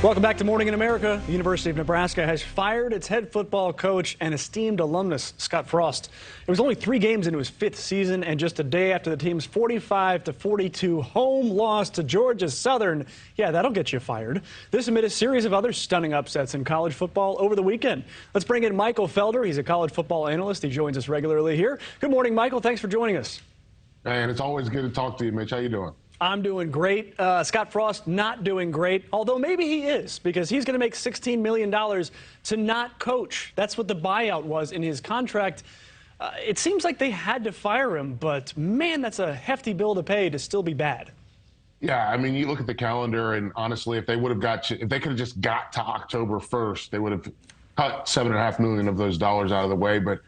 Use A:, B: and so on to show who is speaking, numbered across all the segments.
A: Welcome back to Morning in America. The University of Nebraska has fired its head football coach and esteemed alumnus, Scott Frost. It was only 3 games into his 5th season and just a day after the team's 45-42 home loss to Georgia Southern. Yeah, that'll get you fired. This amid a series of other stunning upsets in college football over the weekend. Let's bring in Michael Felder. He's a college football analyst. He joins us regularly here. Good morning, Michael. Thanks for joining us.
B: And it's always good to talk to you, Mitch. How you doing?
A: I'm doing great. Scott Frost not doing great, although maybe he is, because he's going to make $16 million to not coach. That's what the buyout was in his contract. It seems like they had to fire him, but man, that's a hefty bill to pay to still be bad.
B: Yeah, I mean, you look at the calendar, and honestly, if they could have just got to October 1st, they would have cut $7.5 million of those dollars out of the way. But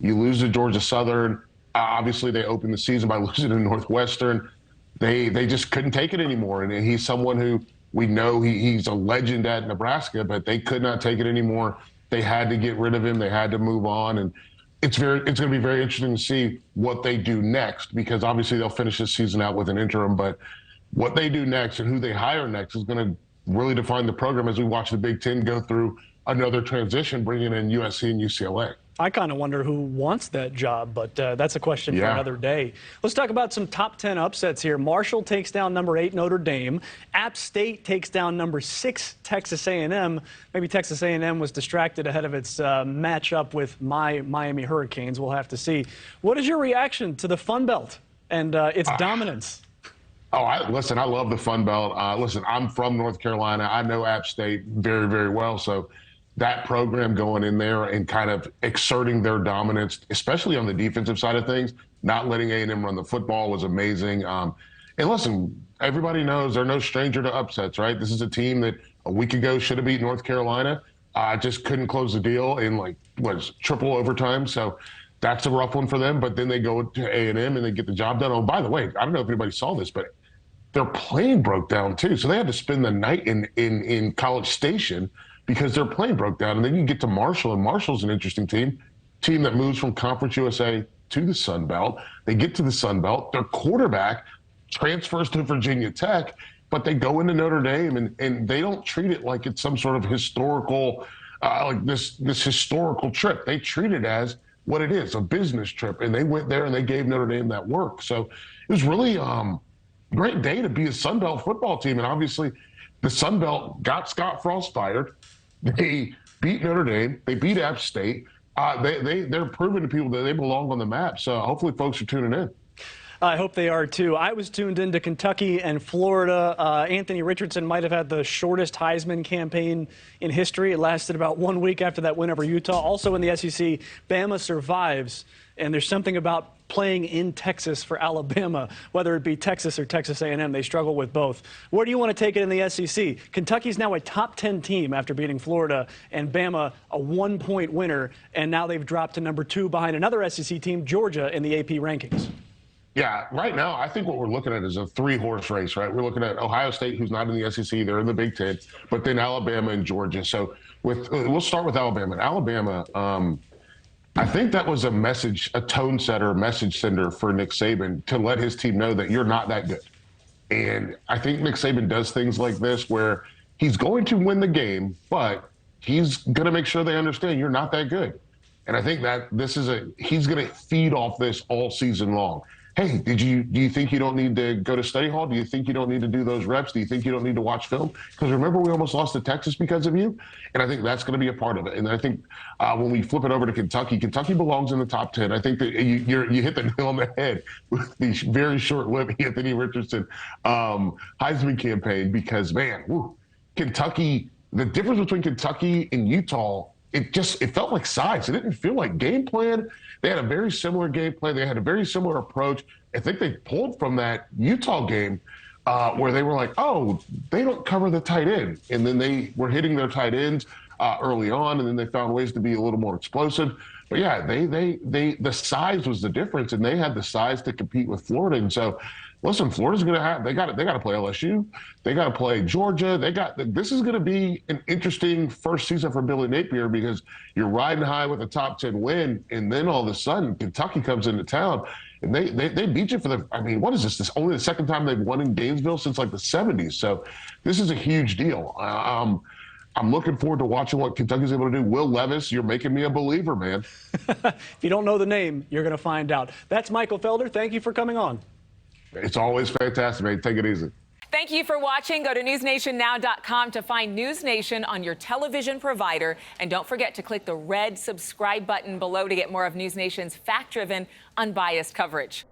B: you lose to Georgia Southern. Obviously, they opened the season by losing to Northwestern. They just couldn't take it anymore. And he's someone who we know he's a legend at Nebraska, but they could not take it anymore. They had to get rid of him. They had to move on. And it's going to be very interesting to see what they do next, because obviously they'll finish this season out with an interim. But what they do next and who they hire next is going to really define the program as we watch the Big Ten go through another transition, bringing in USC and UCLA.
A: I kind of wonder who wants that job, but that's a question for another day. Let's talk about some top 10 upsets here. Marshall takes down number 8 Notre Dame. App State takes down number 6 Texas A&M. Maybe Texas A&M was distracted ahead of its matchup with my Miami Hurricanes. We'll have to see. What is your reaction to the Fun Belt and its dominance?
B: Listen, I love the Fun Belt. Listen, I'm from North Carolina. I know App State very, very well. So that program going in there and kind of exerting their dominance, especially on the defensive side of things, not letting A&M run the football was amazing. And listen, everybody knows they're no stranger to upsets, right? This is a team that a week ago should have beat North Carolina. Just couldn't close the deal in triple overtime. So that's a rough one for them. But then they go to A&M and they get the job done. Oh, by the way, I don't know if anybody saw this, but their plane broke down too. So they had to spend the night in College Station because their plane broke down. And then you get to Marshall, and Marshall's an interesting team that moves from Conference USA to the Sun Belt. They get to the Sun Belt. Their quarterback transfers to Virginia Tech, but they go into Notre Dame, and they don't treat it like it's some sort of historical, like this historical trip. They treat it as what it is, a business trip. And they went there and they gave Notre Dame that work. So it was really a great day to be a Sun Belt football team. And obviously the Sun Belt got Scott Frost fired. They beat Notre Dame. They beat App State. They're proving to people that they belong on the map. So hopefully folks are tuning in.
A: I hope they are, too. I was tuned into Kentucky and Florida. Anthony Richardson might have had the shortest Heisman campaign in history. It lasted about 1 week after that win over Utah. Also in the SEC, Bama survives. And there's something about playing in Texas for Alabama, whether it be Texas or Texas A&M. They struggle with both. Where do you want to take it in the SEC? Kentucky's now a top 10 team after beating Florida, and Bama a 1-point winner. And now they've dropped to number 2 behind another SEC team, Georgia, in the AP rankings.
B: Yeah, right now, I think what we're looking at is a 3-horse race, right? We're looking at Ohio State, who's not in the SEC. They're in the Big Ten, but then Alabama and Georgia. So we'll start with Alabama. Alabama, I think that was a tone setter, message sender for Nick Saban to let his team know that you're not that good. And I think Nick Saban does things like this where he's going to win the game, but he's going to make sure they understand you're not that good. And I think that he's going to feed off this all season long. Hey, do you think you don't need to go to study hall? Do you think you don't need to do those reps? Do you think you don't need to watch film? Because remember, we almost lost to Texas because of you. And I think that's going to be a part of it. And I think when we flip it over to Kentucky belongs in the top 10. I think that you hit the nail on the head with the very short-lived Anthony Richardson Heisman campaign because, man, Kentucky, the difference between Kentucky and Utah, it felt like size. It didn't feel like game plan. They had a very similar game plan. They had a very similar approach. I think they pulled from that Utah game where they were like, oh, they don't cover the tight end. And then they were hitting their tight ends early on, and then they found ways to be a little more explosive. But yeah, the size was the difference, and they had the size to compete with Florida. And so listen, Florida's going to have, they got to play LSU. They got to play Georgia. This is going to be an interesting first season for Billy Napier because you're riding high with a top 10 win. And then all of a sudden Kentucky comes into town and they beat you what is this? This only the second time they've won in Gainesville since like the 70s. So this is a huge deal. I'm looking forward to watching what Kentucky's able to do. Will Levis, you're making me a believer, man.
A: If you don't know the name, you're going to find out. That's Michael Felder. Thank you for coming on.
B: It's always fantastic, man. Take it easy.
C: Thank you for watching. Go to newsnationnow.com to find NewsNation on your television provider. And don't forget to click the red subscribe button below to get more of NewsNation's fact-driven, unbiased coverage.